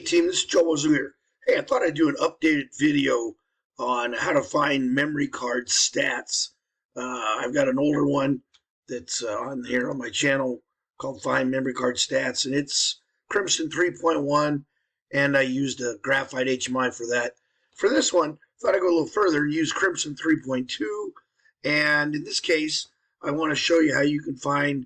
team, this is Joe here. Hey, I thought I'd do an updated video on how to find memory card stats. I've got an older one that's on here on my channel called Find Memory Card Stats, and it's Crimson 3.1, and I used a graphite HMI for that. For this one, I thought I'd go a little further and use Crimson 3.2, and in this case, I want to show you how you can find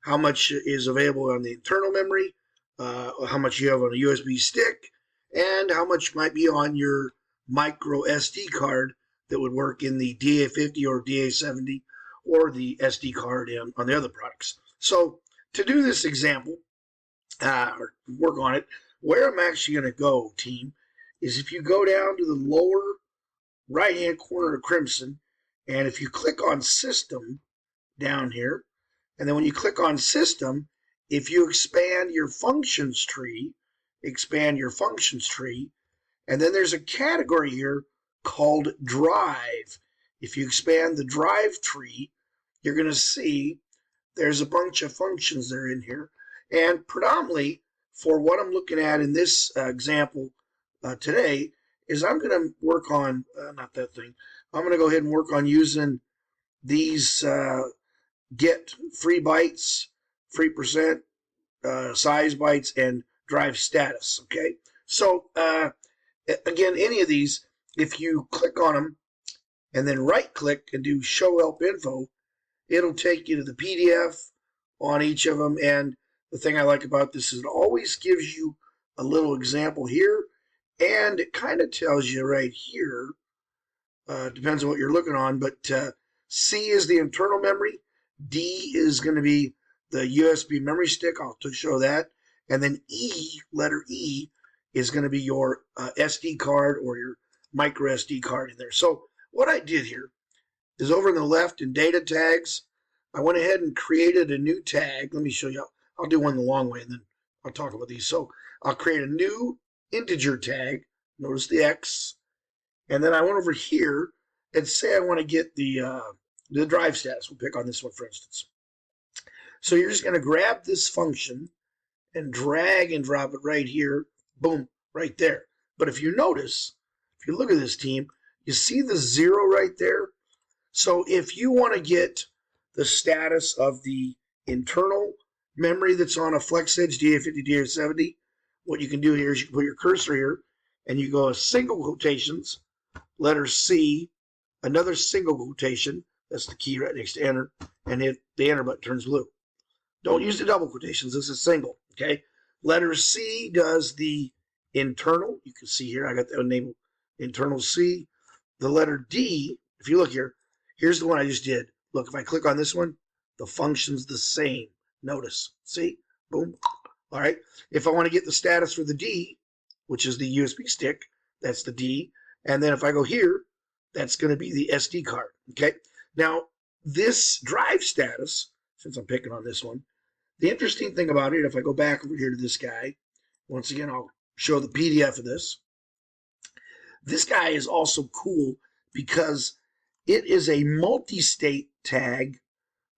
how much is available on the internal memory, how much you have on a USB stick, and how much might be on your micro SD card that would work in the DA50 or DA70 or the SD card on the other products. So to do this example, or work on it, where I'm actually going to go, team, is if you go down to the lower right-hand corner of Crimson, and if you click on System down here, and then when you click on System, if you expand your functions tree, and then there's a category here called Drive. If you expand the Drive tree, you're going to see there's a bunch of functions that are in here. And predominantly, for what I'm looking at in this example today, is I'm going to work on, not that thing, I'm going to go ahead and work on using these get free bytes, free percent, size bytes, and drive status. Okay, so again, any of these, if you click on them and then right click and do show help info, it'll take you to the PDF on each of them. And the thing I like about this is it always gives you a little example here, and it kind of tells you right here, depends on what you're looking on, but C is the internal memory, D is going to be the USB memory stick. I'll show that. And then E, letter E, is going to be your SD card or your micro SD card in there. So what I did here is over on the left in data tags, I went ahead and created a new tag. Let me show you. I'll do one the long way and then I'll talk about these. So I'll create a new integer tag. Notice the X. And then I went over here and say I want to get the drive status. We'll pick on this one, for instance. So you're just going to grab this function and drag and drop it right here. Boom, right there. But if you notice, if you look at this, team, you see the 0 right there? So if you want to get the status of the internal memory that's on a FlexEdge DA50, DA70, what you can do here is you can put your cursor here and you go a single quotations, letter C, another single quotation, that's the key right next to enter, and hit the enter button, turns blue. Don't use the double quotations, this is single, okay? Letter C does the internal. You can see here, I got that enabled, internal C. The letter D, if you look here, here's the one I just did. Look, if I click on this one, the function's the same. Notice, see, boom. All right, if I want to get the status for the D, which is the USB stick, that's the D. And then if I go here, that's going to be the SD card, okay? Now, this drive status, since I'm picking on this one, the interesting thing about it, if I go back over here to this guy, once again, I'll show the PDF of this. This guy is also cool because it is a multi-state tag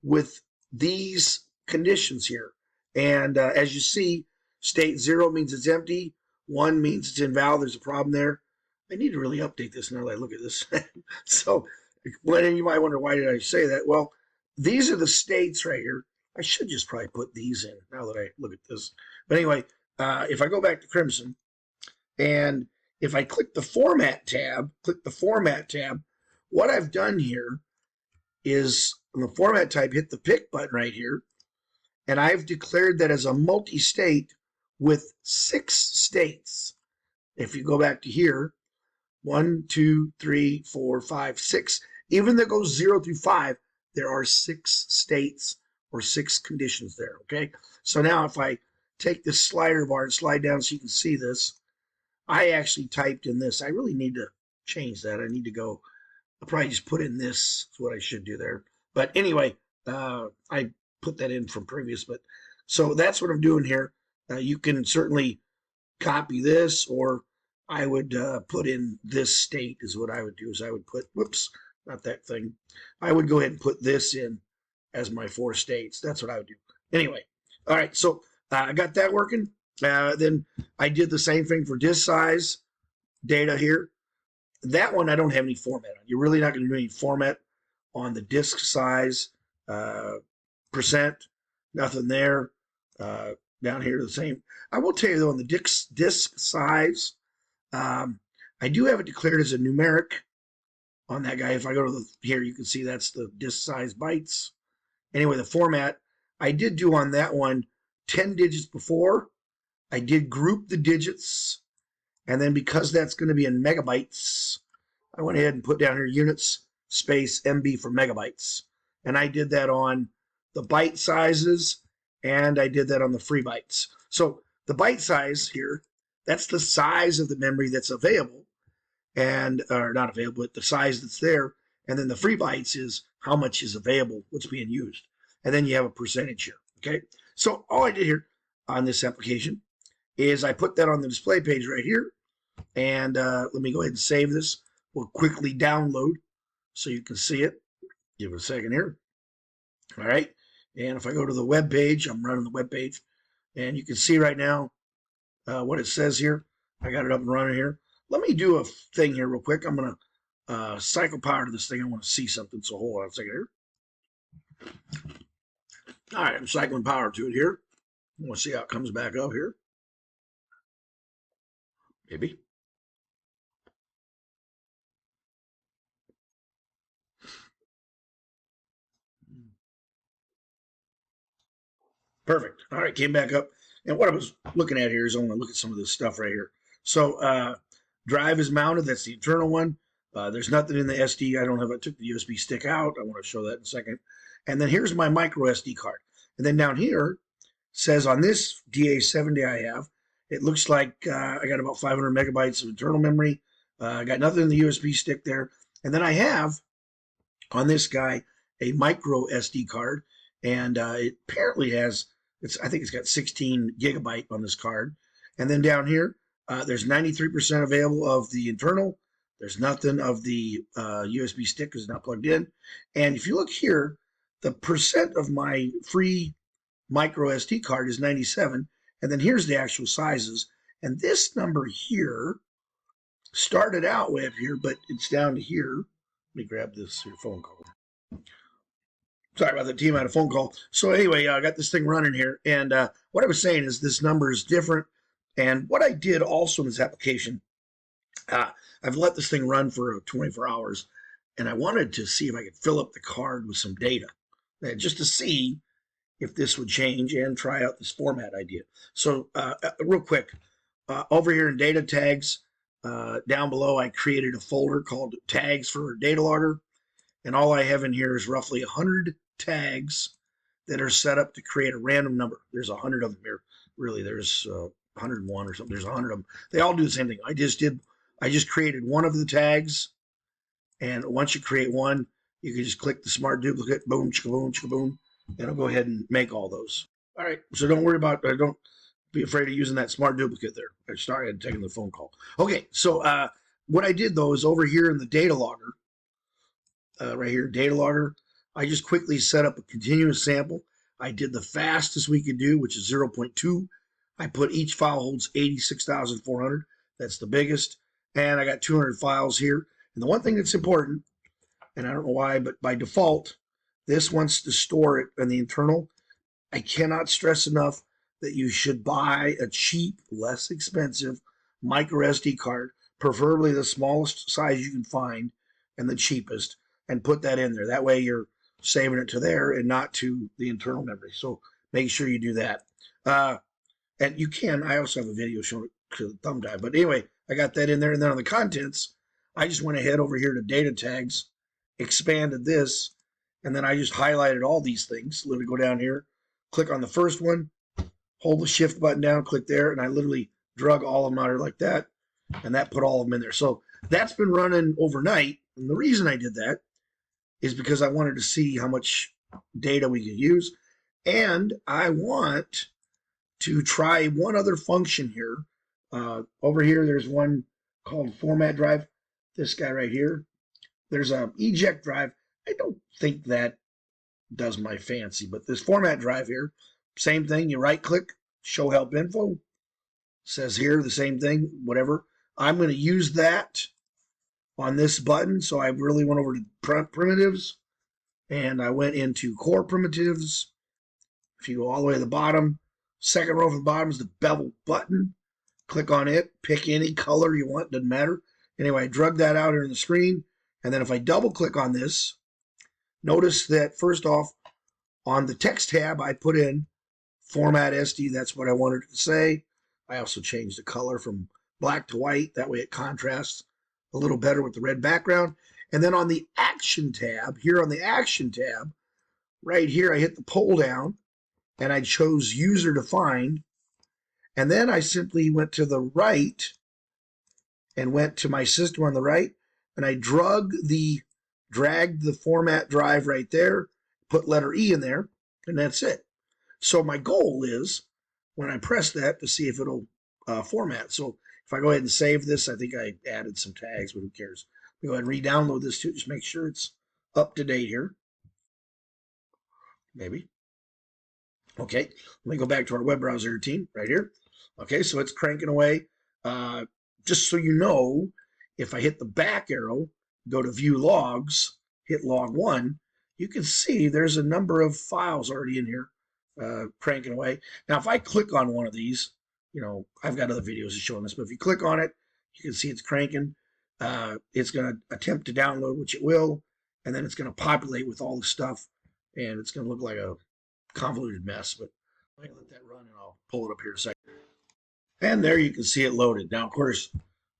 with these conditions here. And as you see, state 0 means it's empty, 1 means it's invalid, there's a problem there. I need to really update this now that I look at this. So, you might wonder, why did I say that? Well, these are the states right here. I should just probably put these in now that I look at this. But anyway, if I go back to Crimson, and if I click the Format tab, what I've done here is on the Format type, hit the pick button right here, and I've declared that as a multi-state with 6 states. If you go back to here, 1, 2, 3, 4, 5, 6. Even though it goes 0 through 5, there are 6 states or 6 conditions there, okay? So now if I take this slider bar and slide down so you can see this, I actually typed in this. I really need to change that. I need to go, I'll probably just put in this. That's what I should do there. But anyway, I put that in from previous, but so that's what I'm doing here. You can certainly copy this, or I would put in this state is what I would do. Is I would put, whoops, not that thing. I would go ahead and put this in as my 4 states. That's what I would do. Anyway, all right, so I got that working. Then I did the same thing for disk size data here. That one I don't have any format on. You're really not going to do any format on the disk size, percent, nothing there. Down here the same. I will tell you though, on the disk size, I do have it declared as a numeric on that guy. If I go to here, you can see that's the disk size bytes. Anyway, the format I did do on that one 10 digits before. I did group the digits, and then because that's going to be in megabytes, I went ahead and put down here units space MB for megabytes. And I did that on the byte sizes, and I did that on the free bytes. So the byte size here, that's the size of the memory that's available, and or not available, but the size that's there. And then the free bytes is how much is available, what's being used. And then you have a percentage here. Okay. So all I did here on this application is I put that on the display page right here. And let me go ahead and save this. We'll quickly download so you can see it. Give it a second here. All right. And if I go to the web page, I'm running the web page, and you can see right now what it says here. I got it up and running here. Let me do a thing here real quick. I'm going to cycle power to this thing. I want to see something, so hold on a second here. All right, I'm cycling power to it here. I want to see how it comes back up here. Maybe. Perfect. All right, came back up. And what I was looking at here is I want to look at some of this stuff right here. So drive is mounted. That's the internal one. There's nothing in the SD. I took the USB stick out. I want to show that in a second. And then here's my micro SD card. And then down here says on this DA70 I have, it looks like I got about 500 megabytes of internal memory. I got nothing in the USB stick there. And then I have on this guy a micro SD card. And it apparently has, I think it's got 16 gigabyte on this card. And then down here, there's 93% available of the internal. There's nothing of the USB stick because it's not plugged in. And if you look here, the percent of my free micro SD card is 97. And then here's the actual sizes. And this number here started out way up here, but it's down to here. Let me grab this phone call. Sorry about the team. I had a phone call. So anyway, I got this thing running here. And what I was saying is this number is different. And what I did also in this application, I've let this thing run for 24 hours. And I wanted to see if I could fill up the card with some data, just to see if this would change and try out this format idea. So real quick, over here in data tags, down below, I created a folder called tags for data logger. And all I have in here is roughly 100 tags that are set up to create a random number. There's 100 of them here. Really, there's 101 or something. There's 100 of them. They all do the same thing. I just created one of the tags. And once you create one, you can just click the smart duplicate, boom, chicka-boom, chicka-boom, and it'll go ahead and make all those. All right, so don't worry about, don't be afraid of using that smart duplicate there. I started taking the phone call. Okay, so what I did, though, is over here in the data logger, right here, data logger, I just quickly set up a continuous sample. I did the fastest we could do, which is 0.2. I put each file holds 86,400. That's the biggest. And I got 200 files here. And the one thing that's important, and I don't know why, but by default, this wants to store it in the internal. I cannot stress enough that you should buy a cheap, less expensive micro SD card, preferably the smallest size you can find and the cheapest, and put that in there. That way you're saving it to there and not to the internal memory. So make sure you do that. And you can, I also have a video showing it to the thumb drive. But anyway, I got that in there. And then on the contents, I just went ahead over here to data tags, expanded this, and then I just highlighted all these things. Literally go down here, click on the first one, hold the shift button down, click there, and I literally drug all of them out here like that, and that put all of them in there. So that's been running overnight. And the reason I did that is because I wanted to see how much data we could use. And I want to try one other function here. Over here, there's one called FormatDrive. This guy right here. There's a eject drive. I don't think that does my fancy, but this FormatDrive here, same thing. You right click, show help info, Says here the same thing, whatever. I'm going to use that on this button. So I really went over to primitives and I went into core primitives. If you go all the way to the bottom, second row from the bottom is the bevel button. Click on it, pick any color you want, doesn't matter. Anyway, I drug that out here on the screen. And then if I double click on this, notice that first off, on the text tab, I put in Format SD. That's what I wanted it to say. I also changed the color from black to white. That way it contrasts a little better with the red background. And then on the Action tab, here on the Action tab, right here, I hit the pull down and I chose User Defined. And then I simply went to the right and went to my system on the right, and I dragged the FormatDrive right there, put letter E in there, and that's it. So my goal is, when I press that, to see if it'll format. So if I go ahead and save this, I think I added some tags, but who cares? Go ahead and re-download this too, just make sure it's up to date here. Maybe. Okay, let me go back to our web browser routine right here. Okay, so it's cranking away. Just so you know, if I hit the back arrow, go to View Logs, hit Log 1, you can see there's a number of files already in here cranking away. Now, if I click on one of these, you know, I've got other videos showing this, but if you click on it, you can see it's cranking. It's going to attempt to download, which it will, and then it's going to populate with all the stuff, and it's going to look like a convoluted mess, but I'm going to let that run, and I'll pull it up here in a second. And there you can see it loaded. Now, of course,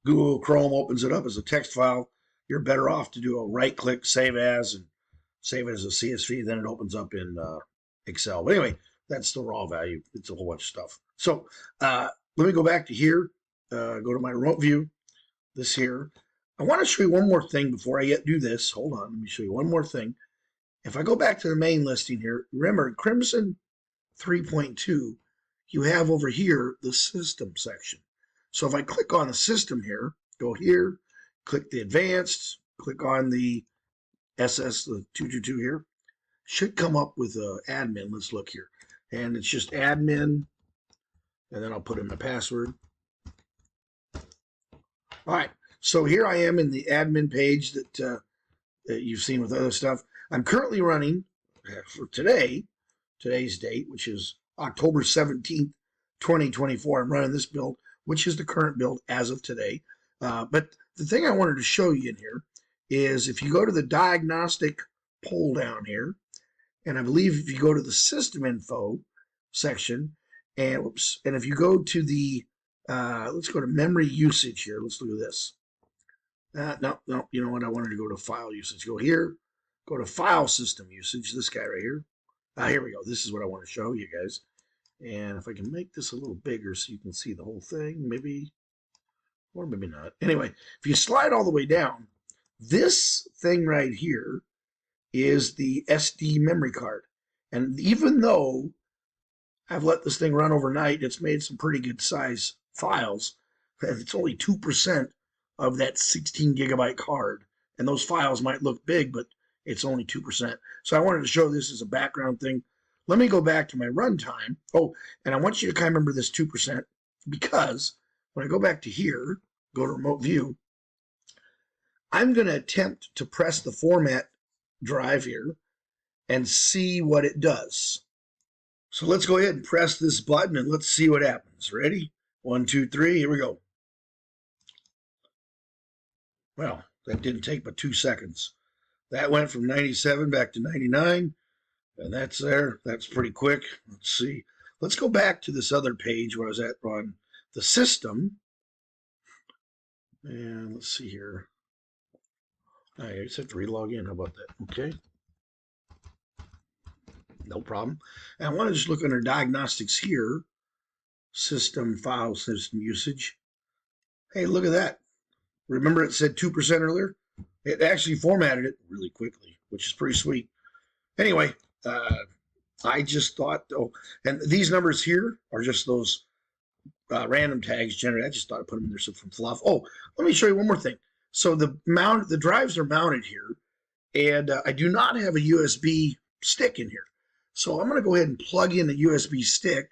Google Chrome opens it up as a text file. You're better off to do a right-click, save as, and save it as a CSV. Then it opens up in Excel. But anyway, that's the raw value. It's a whole bunch of stuff. So let me go back to here. Go to my remote view. This here. I want to show you one more thing before I yet do this. Hold on. Let me show you one more thing. If I go back to the main listing here, remember, Crimson 3.2, you have over here the system section. So if I click on the system here, go here, click the advanced, click on the SS, the 222 here, should come up with admin. Let's look here. And it's just admin, and then I'll put in my password. All right, so here I am in the admin page that you've seen with other stuff. I'm currently running, for today's date, which is October 17th, 2024. I'm running this build, which is the current build as of today. But the thing I wanted to show you in here is if you go to the diagnostic pull down here, and I believe if you go to the system info section, and if you go to the, let's go to memory usage here. Let's look at this. No, you know what? I wanted to go to file usage. Go here, go to file system usage, this guy right here. Here we go. This is what I want to show you guys. And if I can make this a little bigger so you can see the whole thing, maybe, or maybe not. Anyway, if you slide all the way down, this thing right here is the SD memory card. And even though I've let this thing run overnight, it's made some pretty good size files. It's only 2% of that 16 gigabyte card. And those files might look big, but it's only 2%. So I wanted to show this as a background thing. Let me go back to my runtime. Oh, and I want you to kind of remember this 2% because when I go back to here, go to remote view, I'm going to attempt to press the format drive here and see what it does. So let's go ahead and press this button and let's see what happens. Ready? 1, 2, 3, here we go. Well, that didn't take but 2 seconds. That went from 97 back to 99, and that's there. That's pretty quick. Let's see. Let's go back to this other page where I was at on the system. And let's see here. I just have to relog in. How about that? Okay. No problem. And I want to just look under diagnostics here. System file system usage. Hey, look at that. Remember it said 2% earlier? It actually formatted it really quickly, which is pretty sweet. Anyway, I just thought, oh, and these numbers here are just those random tags generated. I just thought I'd put them in there some fluff. Oh, let me show you one more thing. So the drives are mounted here, and I do not have a USB stick in here. So I'm going to go ahead and plug in a USB stick,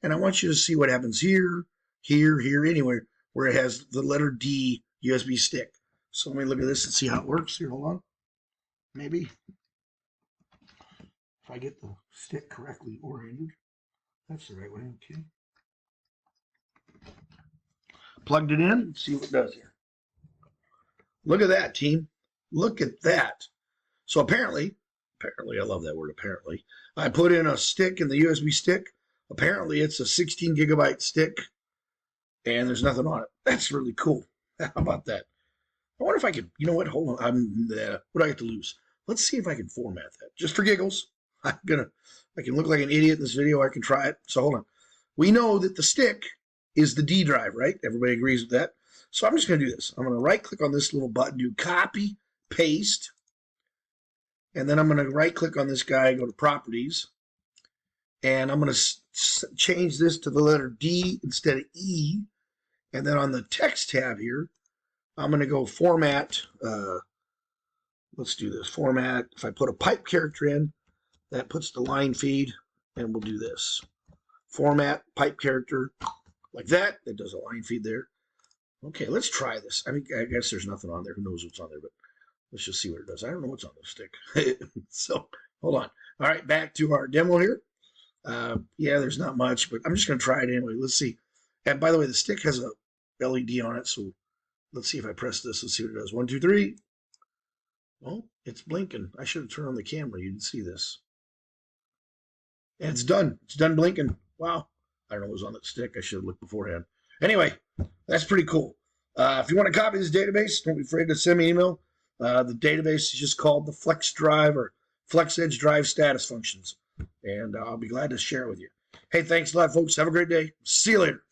and I want you to see what happens here. here, anywhere where it has the letter D USB stick. So let me look at this and see how it works. Here, hold on. Maybe if I get the stick correctly oriented, that's the right way. Okay. Plugged it in. See what it does here. Look at that, team. Look at that. So apparently, I love that word, apparently. I put in a stick in the USB stick. Apparently, it's a 16 gigabyte stick, and there's nothing on it. That's really cool. How about that? I wonder if I could, you know what? Hold on. What do I have to lose? Let's see if I can format that. Just for giggles. I can look like an idiot in this video. I can try it. So hold on. We know that the stick is the D drive, right? Everybody agrees with that. So I'm just going to do this. I'm going to right click on this little button, do copy, paste. And then I'm going to right click on this guy, go to properties. And I'm going to change this to the letter D instead of E. And then on the text tab here, I'm going to go format. Let's do this. Format. If I put a pipe character in, that puts the line feed. And we'll do this. Format, pipe character, like that. That does a line feed there. Okay, let's try this. I guess there's nothing on there. Who knows what's on there, but let's just see what it does. I don't know what's on this stick. So, hold on. All right, back to our demo here. Yeah, there's not much, but I'm just going to try it anyway. Let's see. And by the way, the stick has a LED on it, so let's see if I press this. Let's see what it does. 1, 2, 3. Oh, it's blinking. I should have turned on the camera. You didn't see this. And it's done. It's done blinking. Wow. I don't know what was on that stick. I should have looked beforehand. Anyway, that's pretty cool. If you want to copy this database, don't be afraid to send me an email. The database is just called the FlexDrive or FlexEdge Drive status functions. And I'll be glad to share it with you. Hey, thanks a lot, folks. Have a great day. See you later.